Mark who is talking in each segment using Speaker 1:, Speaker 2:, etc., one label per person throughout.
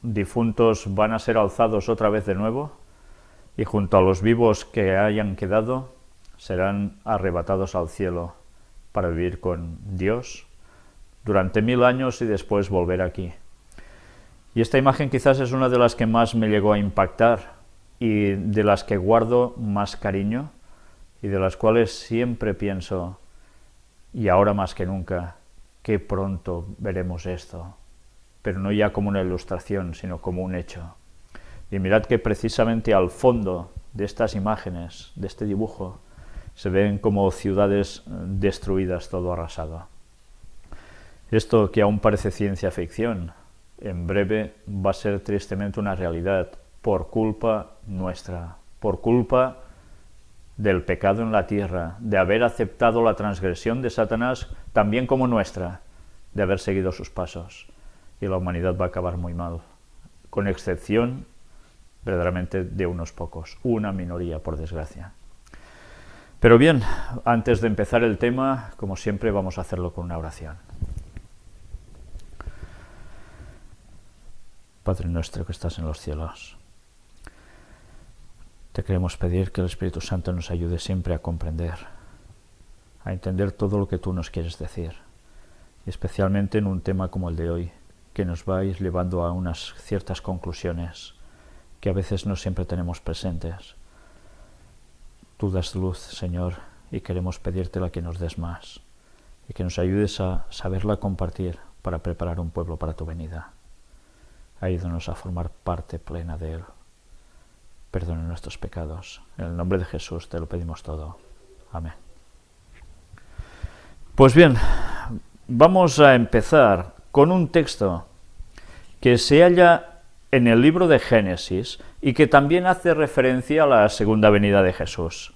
Speaker 1: difuntos van a ser alzados otra vez de nuevo y junto a los vivos que hayan quedado serán arrebatados al cielo para vivir con Dios durante 1000 años y después volver aquí. Y esta imagen quizás es una de las que más me llegó a impactar y de las que guardo más cariño y de las cuales siempre pienso, y ahora más que nunca, qué pronto veremos esto, pero no ya como una ilustración, sino como un hecho. Y mirad que precisamente al fondo de estas imágenes, de este dibujo, se ven como ciudades destruidas, todo arrasado. Esto que aún parece ciencia ficción, en breve va a ser tristemente una realidad por culpa nuestra, por culpa del pecado en la tierra, de haber aceptado la transgresión de Satanás también como nuestra, de haber seguido sus pasos. Y la humanidad va a acabar muy mal, con excepción verdaderamente de unos pocos, una minoría por desgracia. Pero bien, antes de empezar el tema, como siempre, vamos a hacerlo con una oración. Padre nuestro que estás en los cielos, te queremos pedir que el Espíritu Santo nos ayude siempre a comprender, a entender todo lo que tú nos quieres decir, y especialmente en un tema como el de hoy, que nos va a ir llevando a unas ciertas conclusiones que a veces no siempre tenemos presentes. Tú das luz, Señor, y queremos pedírtela que nos des más, y que nos ayudes a saberla compartir para preparar un pueblo para tu venida. Ayúdanos a formar parte plena de él. Perdona nuestros pecados. En el nombre de Jesús te lo pedimos todo. Amén. Pues bien, vamos a empezar con un texto que se halla en el libro de Génesis y que también hace referencia a la segunda venida de Jesús.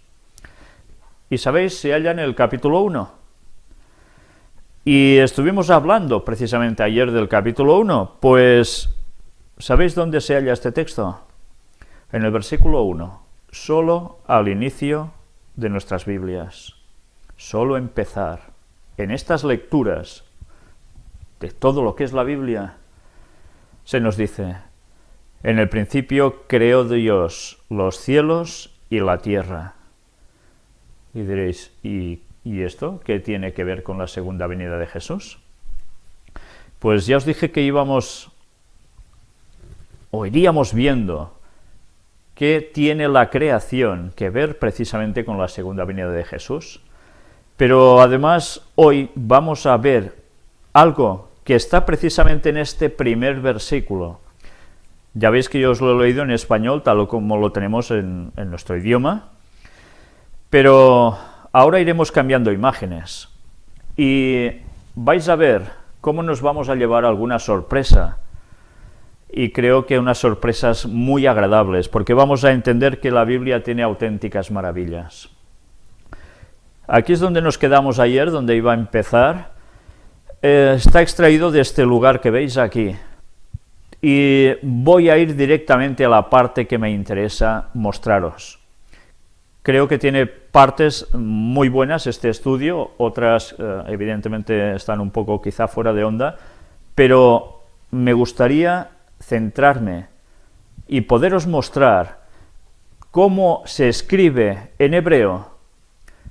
Speaker 1: Y sabéis, se halla en el capítulo 1. Y estuvimos hablando precisamente ayer del capítulo 1, pues ¿sabéis dónde se halla este texto? En el versículo 1, solo al inicio de nuestras Biblias, solo empezar en estas lecturas de todo lo que es la Biblia, se nos dice, en el principio creó Dios los cielos y la tierra. Y diréis, ¿y esto qué tiene que ver con la segunda venida de Jesús? Pues ya os dije que iríamos viendo qué tiene la creación que ver precisamente con la segunda venida de Jesús. Pero además hoy vamos a ver algo que está precisamente en este primer versículo. Ya veis que yo os lo he leído en español, tal como lo tenemos en nuestro idioma, pero ahora iremos cambiando imágenes y vais a ver cómo nos vamos a llevar alguna sorpresa. Y creo que unas sorpresas muy agradables, porque vamos a entender que la Biblia tiene auténticas maravillas. Aquí es donde nos quedamos ayer, donde iba a empezar. Está extraído de este lugar que veis aquí. Y voy a ir directamente a la parte que me interesa mostraros. Creo que tiene partes muy buenas este estudio, otras evidentemente están un poco quizá fuera de onda, pero me gustaría centrarme y poderos mostrar cómo se escribe en hebreo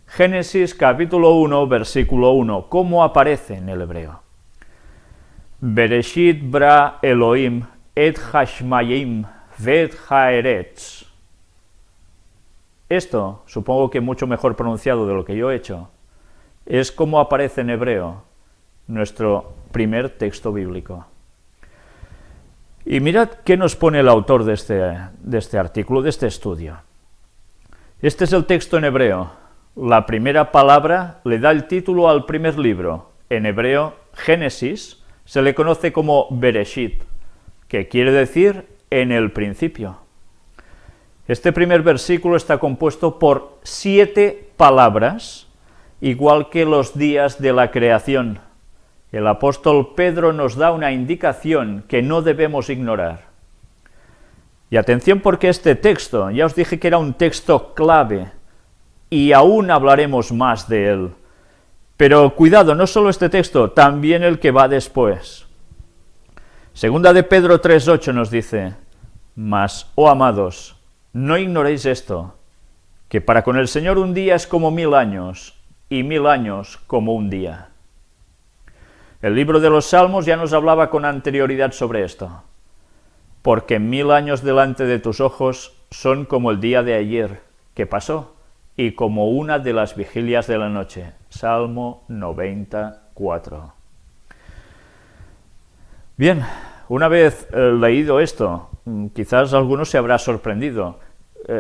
Speaker 1: Génesis capítulo 1, versículo 1, cómo aparece en el hebreo. Bereshit bra Elohim et hashmayim vet haeretz. Esto, supongo que mucho mejor pronunciado de lo que yo he hecho, es como aparece en hebreo nuestro primer texto bíblico. Y mirad qué nos pone el autor de este artículo, de este estudio. Este es el texto en hebreo. La primera palabra le da el título al primer libro. En hebreo, Génesis, se le conoce como Bereshit, que quiere decir en el principio. Este primer versículo está compuesto por 7 palabras, igual que los días de la creación. El apóstol Pedro nos da una indicación que no debemos ignorar. Y atención porque este texto, ya os dije que era un texto clave, y aún hablaremos más de él. Pero cuidado, no solo este texto, también el que va después. Segunda de Pedro 3:8 nos dice: mas, oh amados, no ignoréis esto, que para con el Señor un día es como 1000 años, y 1000 años como un día. El libro de los Salmos ya nos hablaba con anterioridad sobre esto. Porque 1000 años delante de tus ojos son como el día de ayer que pasó, y como una de las vigilias de la noche. Salmo 94. Bien, una vez leído esto, quizás alguno se habrá sorprendido.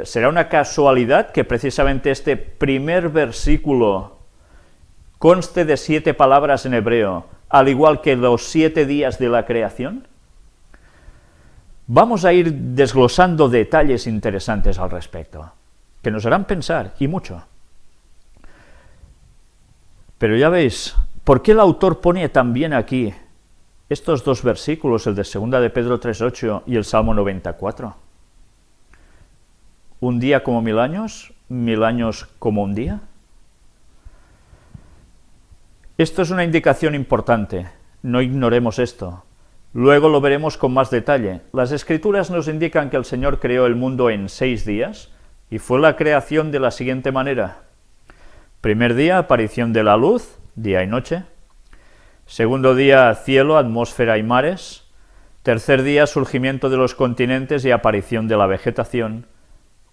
Speaker 1: ¿Será una casualidad que precisamente este primer versículo conste de 7 palabras en hebreo, al igual que los 7 días de la creación? Vamos a ir desglosando detalles interesantes al respecto, que nos harán pensar, y mucho. Pero ya veis, ¿por qué el autor pone también aquí estos 2 versículos, el de 2 de Pedro 3:8 y el Salmo 94? ¿Un día como 1000 años? ¿1000 años como un día? Esto es una indicación importante, no ignoremos esto. Luego lo veremos con más detalle. Las Escrituras nos indican que el Señor creó el mundo en 6 días, y fue la creación de la siguiente manera. Primer día, aparición de la luz, día y noche. Segundo día, cielo, atmósfera y mares. Tercer día, surgimiento de los continentes y aparición de la vegetación.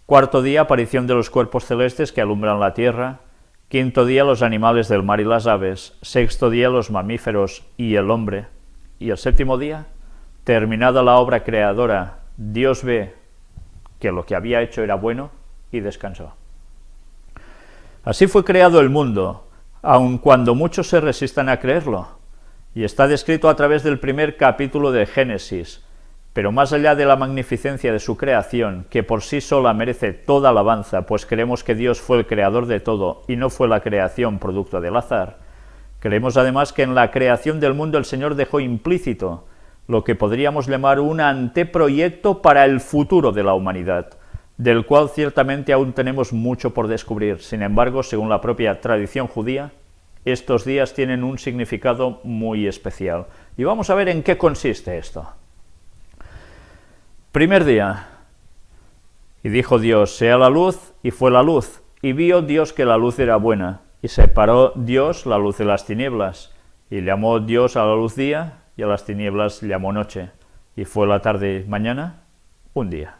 Speaker 1: Cuarto día, aparición de los cuerpos celestes que alumbran la tierra. Quinto día, los animales del mar y las aves. Sexto día, los mamíferos y el hombre. Y el séptimo día, terminada la obra creadora, Dios ve que lo que había hecho era bueno y descansó. Así fue creado el mundo, aun cuando muchos se resistan a creerlo, y está descrito a través del primer capítulo de Génesis. Pero más allá de la magnificencia de su creación, que por sí sola merece toda alabanza, pues creemos que Dios fue el creador de todo y no fue la creación producto del azar, creemos además que en la creación del mundo el Señor dejó implícito lo que podríamos llamar un anteproyecto para el futuro de la humanidad, del cual ciertamente aún tenemos mucho por descubrir. Sin embargo, según la propia tradición judía, estos días tienen un significado muy especial. Y vamos a ver en qué consiste esto. Primer día. Y dijo Dios, sea la luz, y fue la luz. Y vio Dios que la luz era buena. Y separó Dios la luz de las tinieblas, y llamó Dios a la luz día, y a las tinieblas llamó noche, y fue la tarde y mañana, un día.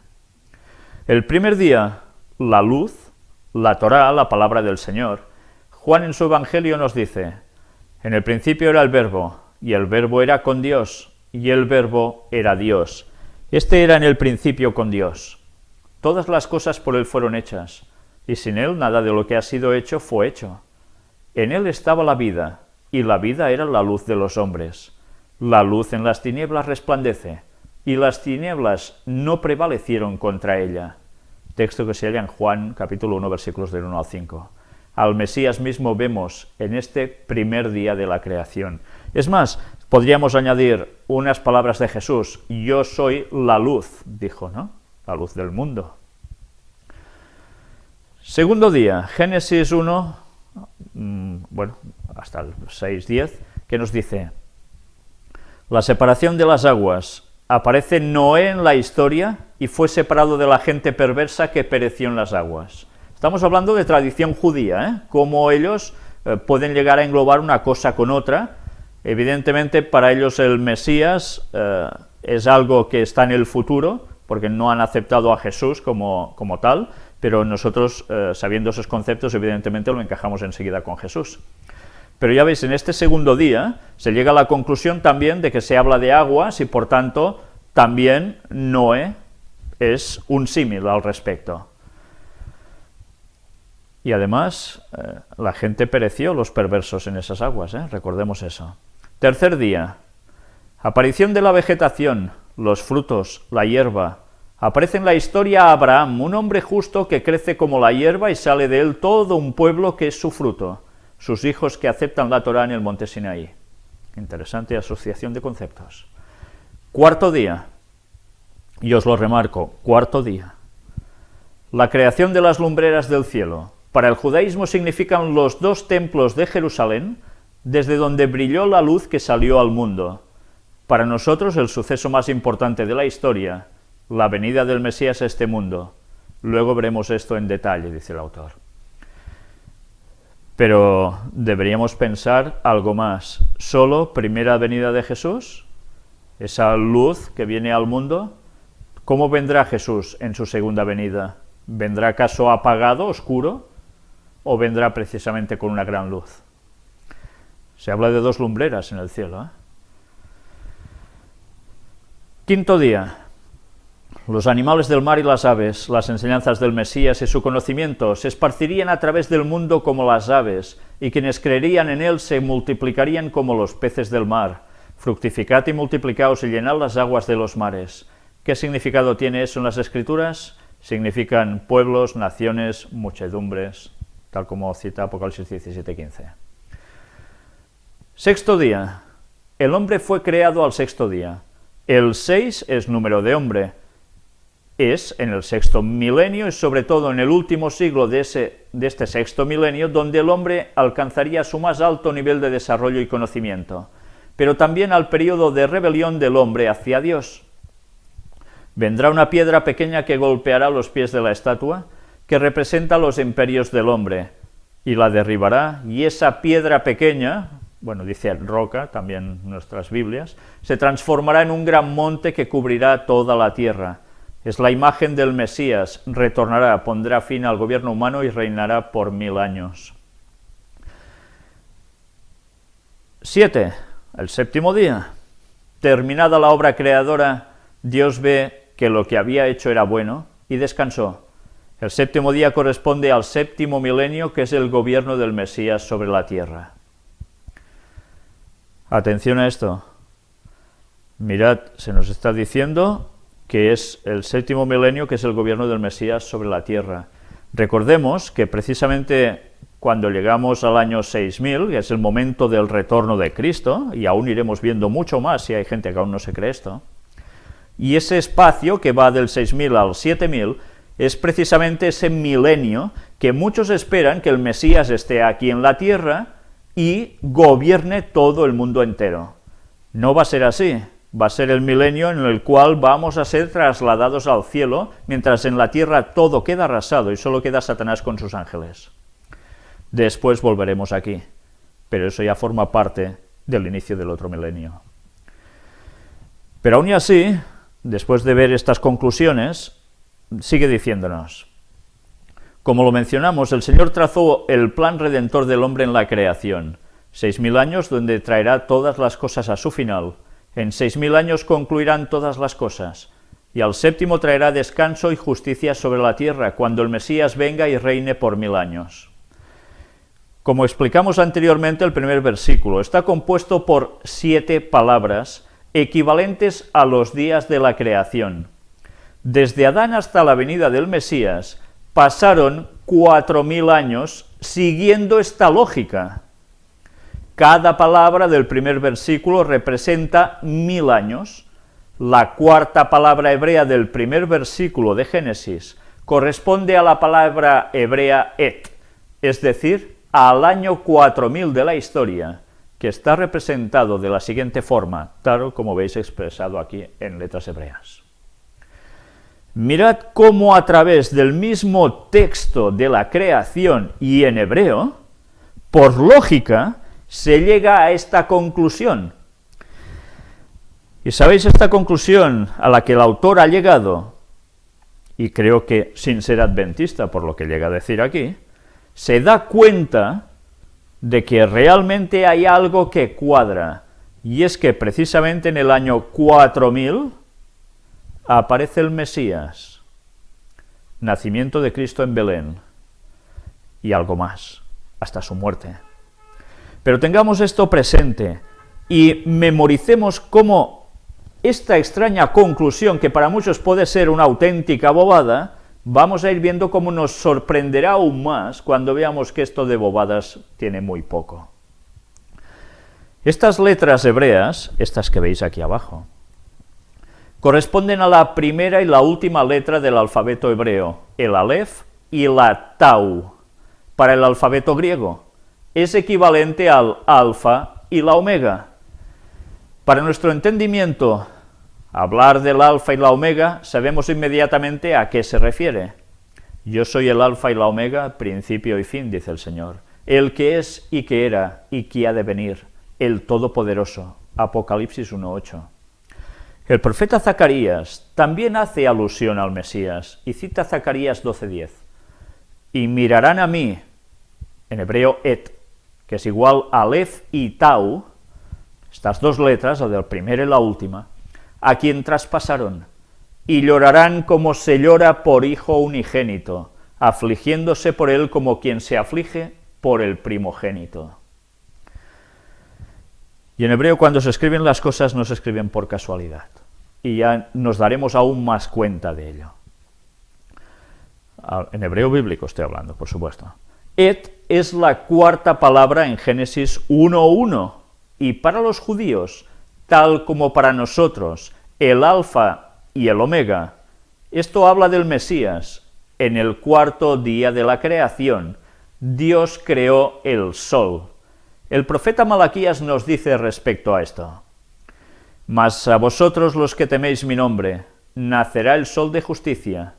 Speaker 1: El primer día, la luz, la Torá, la palabra del Señor. Juan en su Evangelio nos dice, en el principio era el Verbo, y el Verbo era con Dios, y el Verbo era Dios. Este era en el principio con Dios. Todas las cosas por Él fueron hechas, y sin Él nada de lo que ha sido hecho fue hecho. En Él estaba la vida, y la vida era la luz de los hombres. La luz en las tinieblas resplandece, y las tinieblas no prevalecieron contra ella. Texto que se halla en Juan, capítulo 1, versículos del 1 al 5. Al Mesías mismo vemos en este primer día de la creación. Es más, podríamos añadir unas palabras de Jesús. Yo soy la luz, dijo, ¿no? La luz del mundo. Segundo día, Génesis 1, hasta el 6:10, que nos dice, la separación de las aguas. Aparece Noé en la historia y fue separado de la gente perversa que pereció en las aguas. Estamos hablando de tradición judía, cómo ellos pueden llegar a englobar una cosa con otra. Evidentemente para ellos el Mesías es algo que está en el futuro, porque no han aceptado a Jesús como tal, pero nosotros, sabiendo esos conceptos, evidentemente lo encajamos enseguida con Jesús. Pero ya veis, en este segundo día se llega a la conclusión también de que se habla de aguas y por tanto también Noé es un símil al respecto. Y además la gente pereció, los perversos en esas aguas, recordemos eso. Tercer día, aparición de la vegetación, los frutos, la hierba. Aparece en la historia Abraham, un hombre justo que crece como la hierba y sale de él todo un pueblo que es su fruto, sus hijos que aceptan la Torá en el monte Sinaí. Interesante asociación de conceptos. Cuarto día, y os lo remarco, cuarto día. La creación de las lumbreras del cielo. Para el judaísmo significan los 2 templos de Jerusalén, desde donde brilló la luz que salió al mundo. Para nosotros el suceso más importante de la historia, la venida del Mesías a este mundo. Luego veremos esto en detalle, dice el autor. Pero deberíamos pensar algo más. ¿Solo primera venida de Jesús? ¿Esa luz que viene al mundo? ¿Cómo vendrá Jesús en su segunda venida? ¿Vendrá acaso apagado, oscuro? ¿O vendrá precisamente con una gran luz? Se habla de dos lumbreras en el cielo, ¿eh? Quinto día. Los animales del mar y las aves, las enseñanzas del Mesías y su conocimiento se esparcirían a través del mundo como las aves, y quienes creerían en él se multiplicarían como los peces del mar. Fructificad y multiplicaos y llenad las aguas de los mares. ¿Qué significado tiene eso en las Escrituras? Significan pueblos, naciones, muchedumbres, tal como cita Apocalipsis 17:15. Sexto día. El hombre fue creado al sexto día. El 6 es número de hombre. Es en el sexto milenio y sobre todo en el último siglo de este sexto milenio donde el hombre alcanzaría su más alto nivel de desarrollo y conocimiento, pero también al periodo de rebelión del hombre hacia Dios. Vendrá una piedra pequeña que golpeará los pies de la estatua, que representa los imperios del hombre, y la derribará, y esa piedra pequeña, bueno, dice roca, también nuestras Biblias, se transformará en un gran monte que cubrirá toda la tierra. Es la imagen del Mesías, retornará, pondrá fin al gobierno humano y reinará por 1000 años. 7. El séptimo día. Terminada la obra creadora, Dios ve que lo que había hecho era bueno y descansó. El séptimo día corresponde al séptimo milenio, que es el gobierno del Mesías sobre la tierra. Atención a esto. Mirad, se nos está diciendo que es el séptimo milenio, que es el gobierno del Mesías sobre la tierra. Recordemos que precisamente cuando llegamos al año 6000, que es el momento del retorno de Cristo, y aún iremos viendo mucho más si hay gente que aún no se cree esto, y ese espacio que va del 6000 al 7000 es precisamente ese milenio que muchos esperan que el Mesías esté aquí en la tierra y gobierne todo el mundo entero. No va a ser así. Va a ser el milenio en el cual vamos a ser trasladados al cielo, mientras en la tierra todo queda arrasado y solo queda Satanás con sus ángeles. Después volveremos aquí, pero eso ya forma parte del inicio del otro milenio. Pero aún así, después de ver estas conclusiones, sigue diciéndonos: como lo mencionamos, el Señor trazó el plan redentor del hombre en la creación, 6000 años donde traerá todas las cosas a su final. En 6000 años concluirán todas las cosas, y al séptimo traerá descanso y justicia sobre la tierra, cuando el Mesías venga y reine por 1000 años. Como explicamos anteriormente, el primer versículo está compuesto por 7 palabras equivalentes a los días de la creación. Desde Adán hasta la venida del Mesías pasaron 4000 años siguiendo esta lógica. Cada palabra del primer versículo representa 1000 años. La cuarta palabra hebrea del primer versículo de Génesis corresponde a la palabra hebrea et, es decir, al año 4000 de la historia, que está representado de la siguiente forma, tal como veis expresado aquí en letras hebreas. Mirad cómo a través del mismo texto de la creación y en hebreo, por lógica, se llega a esta conclusión. ¿Y sabéis esta conclusión a la que el autor ha llegado? Y creo que sin ser adventista, por lo que llega a decir aquí, se da cuenta de que realmente hay algo que cuadra, y es que precisamente en el año 4000 aparece el Mesías, nacimiento de Cristo en Belén, y algo más, hasta su muerte. Pero tengamos esto presente y memoricemos cómo esta extraña conclusión, que para muchos puede ser una auténtica bobada, vamos a ir viendo cómo nos sorprenderá aún más cuando veamos que esto de bobadas tiene muy poco. Estas letras hebreas, estas que veis aquí abajo, corresponden a la primera y la última letra del alfabeto hebreo, el alef y la tau. Para el alfabeto griego es equivalente al alfa y la omega. Para nuestro entendimiento, hablar del alfa y la omega, sabemos inmediatamente a qué se refiere. Yo soy el alfa y la omega, principio y fin, dice el Señor, el que es y que era y que ha de venir, el Todopoderoso. Apocalipsis 1:8. El profeta Zacarías también hace alusión al Mesías y cita Zacarías 12:10. Y mirarán a mí, en hebreo et, que es igual a Aleph y Tau, estas dos letras, la del primero y la última, a quien traspasaron, y llorarán como se llora por hijo unigénito, afligiéndose por él como quien se aflige por el primogénito. Y en hebreo, cuando se escriben las cosas, no se escriben por casualidad, y ya nos daremos aún más cuenta de ello. En hebreo bíblico estoy hablando, por supuesto. Et es la cuarta palabra en Génesis 1:1, y para los judíos, tal como para nosotros, el alfa y el omega, esto habla del Mesías. En el cuarto día de la creación, Dios creó el sol. El profeta Malaquías nos dice respecto a esto: mas a vosotros los que teméis mi nombre, nacerá el sol de justicia,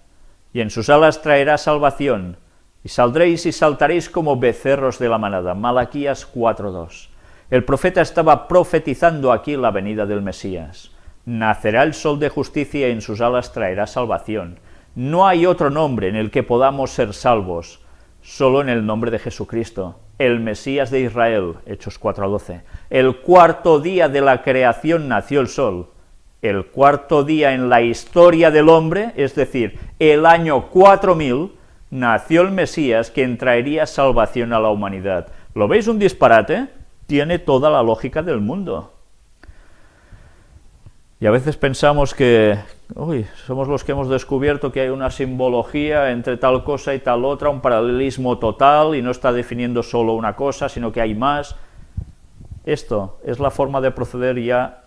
Speaker 1: y en sus alas traerá salvación, y saldréis y saltaréis como becerros de la manada. Malaquías 4:2. El profeta estaba profetizando aquí la venida del Mesías. Nacerá el sol de justicia y en sus alas traerá salvación. No hay otro nombre en el que podamos ser salvos, solo en el nombre de Jesucristo, el Mesías de Israel, Hechos 4:12. El cuarto día de la creación nació el sol. El cuarto día en la historia del hombre, es decir, el año 4000, nació el Mesías, quien traería salvación a la humanidad. ¿Lo veis un disparate? Tiene toda la lógica del mundo. Y a veces pensamos que, somos los que hemos descubierto que hay una simbología entre tal cosa y tal otra, un paralelismo total, y no está definiendo solo una cosa, sino que hay más. Esto es la forma de proceder ya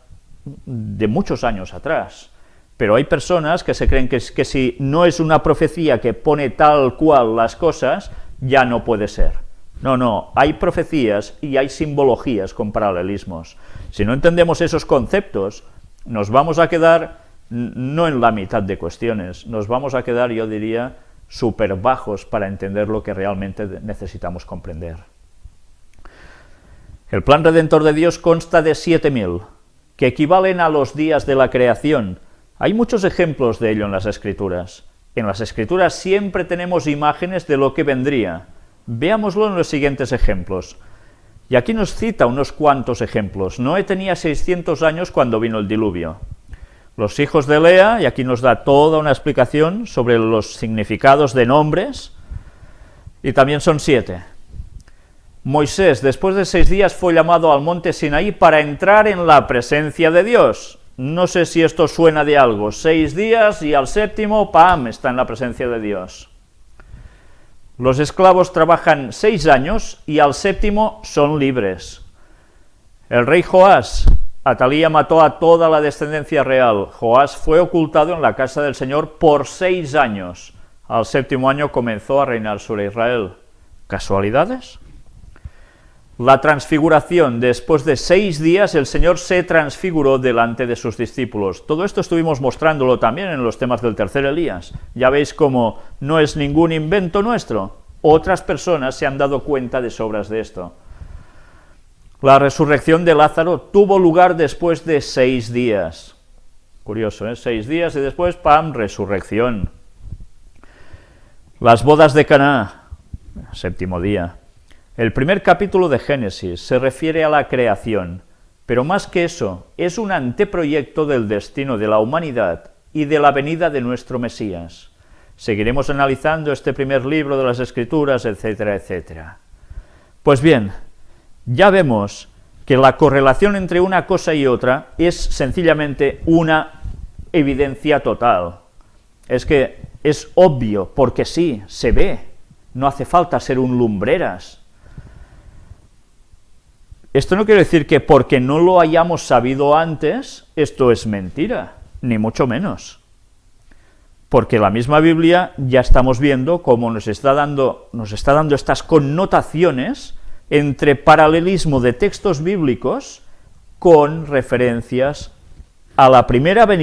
Speaker 1: de muchos años atrás. Pero hay personas que se creen que si no es una profecía que pone tal cual las cosas, ya no puede ser. No, hay profecías y hay simbologías con paralelismos. Si no entendemos esos conceptos, nos vamos a quedar no en la mitad de cuestiones, nos vamos a quedar, yo diría, súper bajos para entender lo que realmente necesitamos comprender. El plan redentor de Dios consta de 7000, que equivalen a los días de la creación. Hay muchos ejemplos de ello en las Escrituras. En las Escrituras siempre tenemos imágenes de lo que vendría. Veámoslo en los siguientes ejemplos. Y aquí nos cita unos cuantos ejemplos. Noé tenía 600 años cuando vino el diluvio. Los hijos de Lea, y aquí nos da toda una explicación sobre los significados de nombres, y también son 7. Moisés, después de 6 días, fue llamado al monte Sinaí para entrar en la presencia de Dios. No sé si esto suena de algo. 6 días y al séptimo, ¡pam!, está en la presencia de Dios. Los esclavos trabajan 6 años y al séptimo son libres. El rey Joás, Atalía mató a toda la descendencia real. Joás fue ocultado en la casa del Señor por 6 años. Al séptimo año comenzó a reinar sobre Israel. ¿Casualidades? La transfiguración, después de 6 días el Señor se transfiguró delante de sus discípulos. Todo esto estuvimos mostrándolo también en los temas del tercer Elías. Ya veis cómo no es ningún invento nuestro. Otras personas se han dado cuenta de sobras de esto. La resurrección de Lázaro tuvo lugar después de 6 días. Curioso, ¿eh? 6 días y después, ¡pam!, resurrección. Las bodas de Caná, 7º día. El primer capítulo de Génesis se refiere a la creación, pero más que eso, es un anteproyecto del destino de la humanidad y de la venida de nuestro Mesías. Seguiremos analizando este primer libro de las Escrituras, etcétera, etcétera. Pues bien, ya vemos que la correlación entre una cosa y otra es sencillamente una evidencia total. Es que es obvio, porque sí, se ve, no hace falta ser un lumbreras. Esto no quiere decir que porque no lo hayamos sabido antes, esto es mentira, ni mucho menos. Porque la misma Biblia ya estamos viendo cómo nos está dando estas connotaciones entre paralelismo de textos bíblicos con referencias a la primera venida